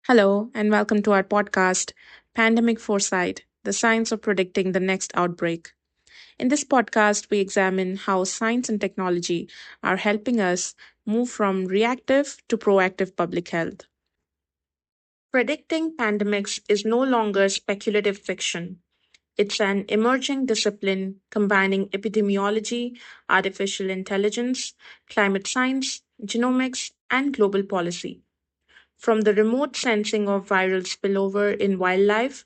Hello, and welcome to our podcast, Pandemic Foresight, the science of predicting the next outbreak. In this podcast, we examine how science and technology are helping us move from reactive to proactive public health. Predicting pandemics is no longer speculative fiction. It's an emerging discipline combining epidemiology, artificial intelligence, climate science, genomics, and global policy. From the remote sensing of viral spillover in wildlife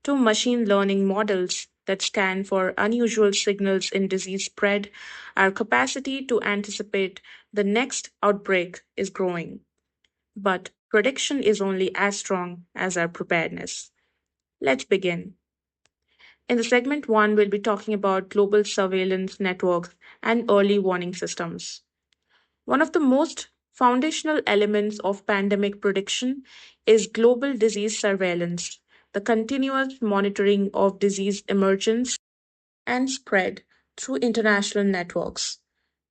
to machine learning models that scan for unusual signals in disease spread, our capacity to anticipate the next outbreak is growing. But prediction is only as strong as our preparedness. Let's begin. In the segment 1, we'll be talking about global surveillance networks and early warning systems. One of the most foundational elements of pandemic prediction is global disease surveillance, the continuous monitoring of disease emergence and spread through international networks.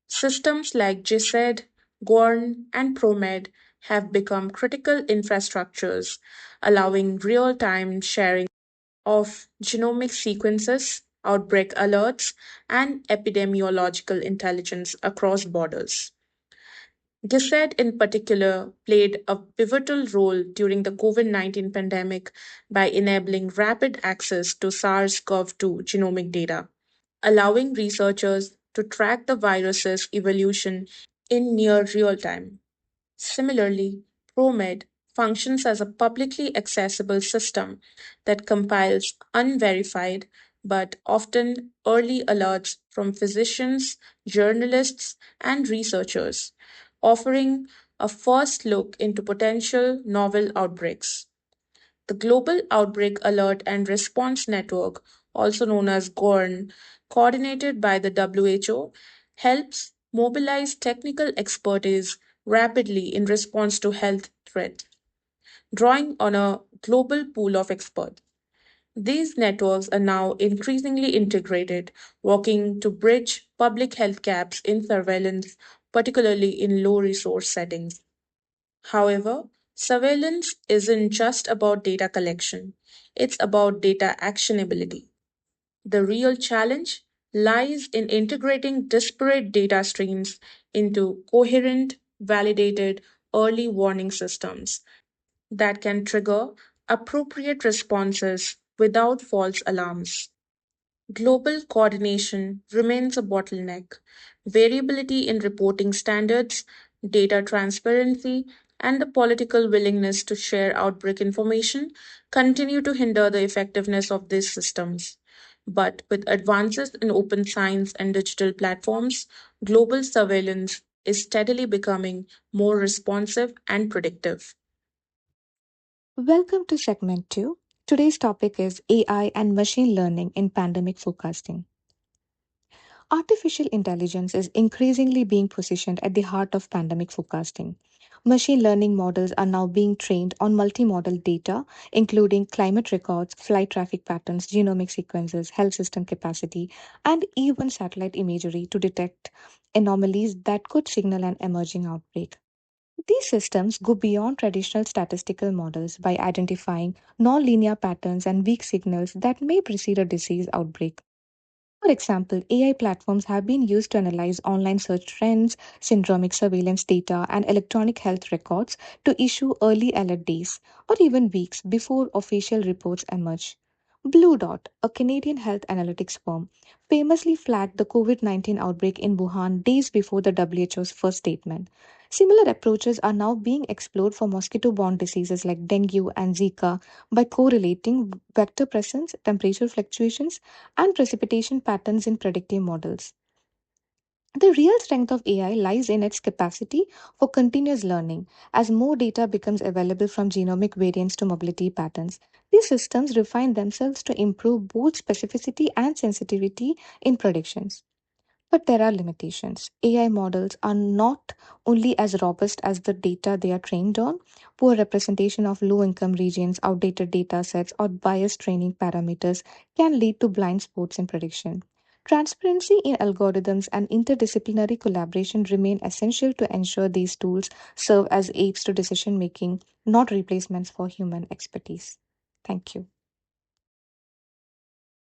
Systems like GISED, GORN, and PROMED have become critical infrastructures, allowing real time sharing of genomic sequences, outbreak alerts, and epidemiological intelligence across borders. GISED in particular played a pivotal role during the COVID-19 pandemic by enabling rapid access to SARS-CoV-2 genomic data, allowing researchers to track the virus's evolution in near real time. Similarly, ProMed functions as a publicly accessible system that compiles unverified but often early alerts from physicians, journalists, and researchers, offering a first look into potential novel outbreaks. The Global Outbreak Alert and Response Network, also known as GORN, coordinated by the WHO, helps mobilize technical expertise rapidly in response to health threats, drawing on a global pool of experts. These networks are now increasingly integrated, working to bridge public health gaps in surveillance, particularly in low resource settings. However, surveillance isn't just about data collection, it's about data actionability. The real challenge lies in integrating disparate data streams into coherent, validated early warning systems that can trigger appropriate responses without false alarms. Global coordination remains a bottleneck. Variability in reporting standards, data transparency, and the political willingness to share outbreak information continue to hinder the effectiveness of these systems. But with advances in open science and digital platforms, global surveillance is steadily becoming more responsive and predictive. Welcome to segment 2. Today's topic is AI and machine learning in pandemic forecasting. Artificial intelligence is increasingly being positioned at the heart of pandemic forecasting. Machine learning models are now being trained on multimodal data, including climate records, flight traffic patterns, genomic sequences, health system capacity, and even satellite imagery to detect anomalies that could signal an emerging outbreak. These systems go beyond traditional statistical models by identifying nonlinear patterns and weak signals that may precede a disease outbreak. For example, AI platforms have been used to analyze online search trends, syndromic surveillance data, and electronic health records to issue early alert days or even weeks before official reports emerge. Blue Dot, a Canadian health analytics firm, famously flagged the COVID 19 outbreak in Wuhan days before the WHO's first statement. Similar approaches are now being explored for mosquito borne diseases like dengue and Zika by correlating vector presence, temperature fluctuations, and precipitation patterns in predictive models. The real strength of AI lies in its capacity for continuous learning. As more data becomes available from genomic variants to mobility patterns, these systems refine themselves to improve both specificity and sensitivity in predictions. But there are limitations. AI models are not only as robust as the data they are trained on. Poor representation of low income regions, outdated data sets, or biased training parameters can lead to blind spots in prediction. Transparency in algorithms and interdisciplinary collaboration remain essential to ensure these tools serve as aids to decision making, not replacements for human expertise. Thank you.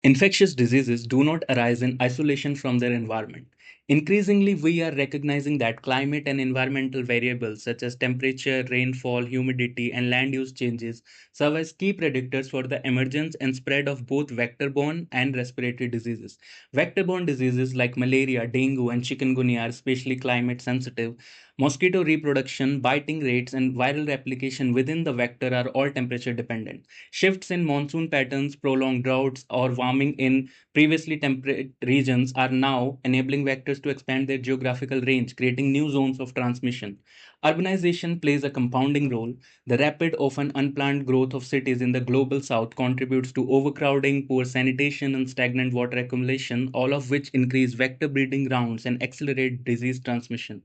Infectious diseases do not arise in isolation from their environment. Increasingly, we are recognizing that climate and environmental variables such as temperature, rainfall, humidity, and land use changes serve as key predictors for the emergence and spread of both vector borne and respiratory diseases. Vector borne diseases like malaria, dengue, and chikungunya are especially climate sensitive. Mosquito reproduction, biting rates, and viral replication within the vector are all temperature dependent. Shifts in monsoon patterns, prolonged droughts, or warming in previously temperate regions are now enabling vectors to expand their geographical range, creating new zones of transmission. Urbanization plays a compounding role. The rapid, often unplanned growth of cities in the global south contributes to overcrowding, poor sanitation, and stagnant water accumulation, all of which increase vector breeding grounds and accelerate disease transmission.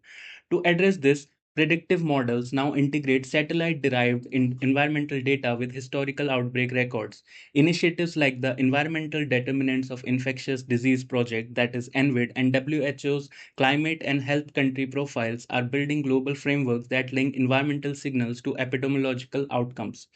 To address this, predictive models now integrate satellite derived environmental data with historical outbreak records. Initiatives like the Environmental Determinants of Infectious Disease Project, that is ENVID, and WHO's Climate and Health Country Profiles are building global frameworks that link environmental signals to epidemiological outcomes.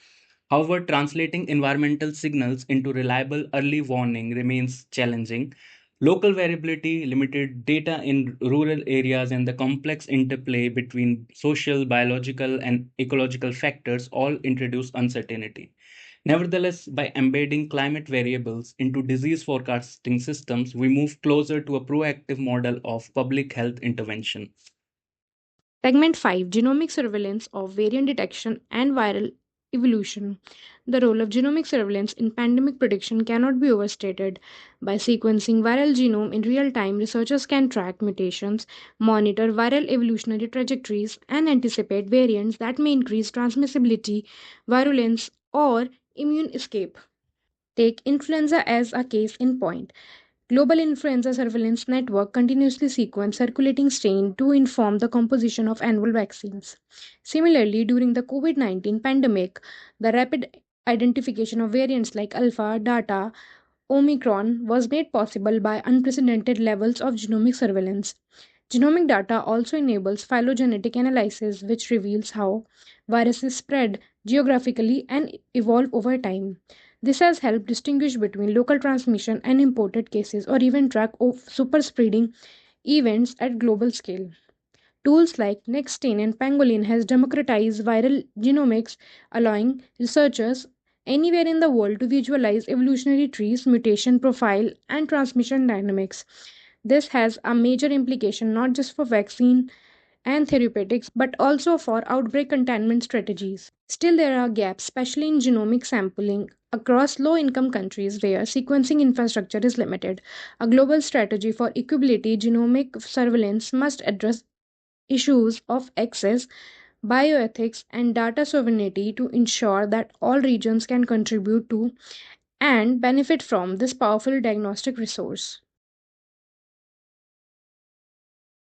However, translating environmental signals into reliable early warning remains challenging. Local variability, limited data in rural areas, and the complex interplay between social, biological, and ecological factors all introduce uncertainty. Nevertheless, by embedding climate variables into disease forecasting systems, we move closer to a proactive model of public health intervention. Segment 5, Genomic Surveillance of Variant Detection and Viral Evolution. The role of genomic surveillance in pandemic prediction cannot be overstated. By sequencing viral genome in real time, researchers can track mutations, monitor viral evolutionary trajectories, and anticipate variants that may increase transmissibility, virulence, or immune escape. Take influenza as a case in point. Global Influenza Surveillance Network continuously sequence circulating strain to inform the composition of annual vaccines. Similarly, during the COVID-19 pandemic, the rapid identification of variants like Alpha, Delta, Omicron was made possible by unprecedented levels of genomic surveillance. Genomic data also enables phylogenetic analysis, which reveals how viruses spread geographically and evolve over time. This has helped distinguish between local transmission and imported cases or even track super spreading events at global scale. Tools like Nextine and Pangolin has democratized viral genomics, allowing researchers anywhere in the world to visualize evolutionary trees, mutation profile, and transmission dynamics. This has a major implication not just for vaccine and therapeutics, but also for outbreak containment strategies. Still, there are gaps, especially in genomic sampling across low income countries where sequencing infrastructure is limited. A global strategy for equability genomic surveillance must address issues of access, bioethics, and data sovereignty to ensure that all regions can contribute to and benefit from this powerful diagnostic resource.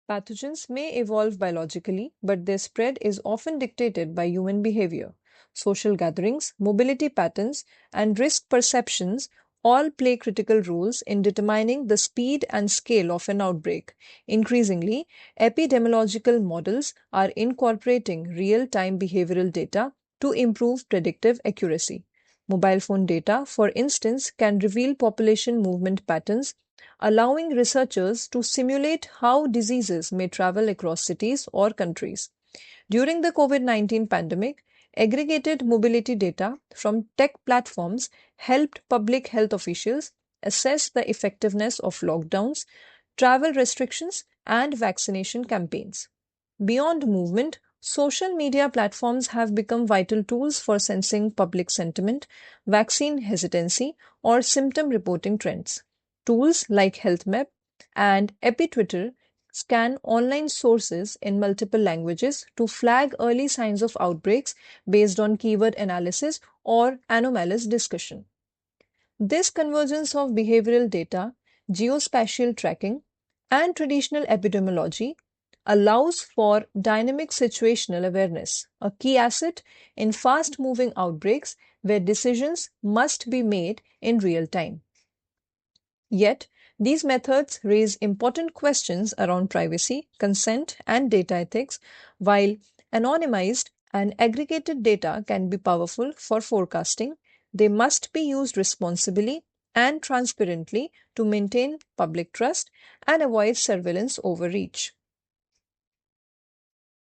Pathogens may evolve biologically, but their spread is often dictated by human behavior. Social gatherings, mobility patterns, and risk perceptions all play critical roles in determining the speed and scale of an outbreak. Increasingly, epidemiological models are incorporating real time behavioral data to improve predictive accuracy. Mobile phone data, for instance, can reveal population movement patterns, allowing researchers to simulate how diseases may travel across cities or countries. During the COVID-19 pandemic, aggregated mobility data from tech platforms helped public health officials assess the effectiveness of lockdowns, travel restrictions, and vaccination campaigns. Beyond movement, social media platforms have become vital tools for sensing public sentiment, vaccine hesitancy, or symptom reporting trends. Tools like HealthMap and EpiTwitter scan online sources in multiple languages to flag early signs of outbreaks based on keyword analysis or anomalous discussion. This convergence of behavioral data, geospatial tracking, and traditional epidemiology allows for dynamic situational awareness, a key asset in fast moving outbreaks where decisions must be made in real time. Yet, These methods raise important questions around privacy, consent, and data ethics, while anonymized and aggregated data can be powerful for forecasting. They must be used responsibly and transparently to maintain public trust and avoid surveillance overreach.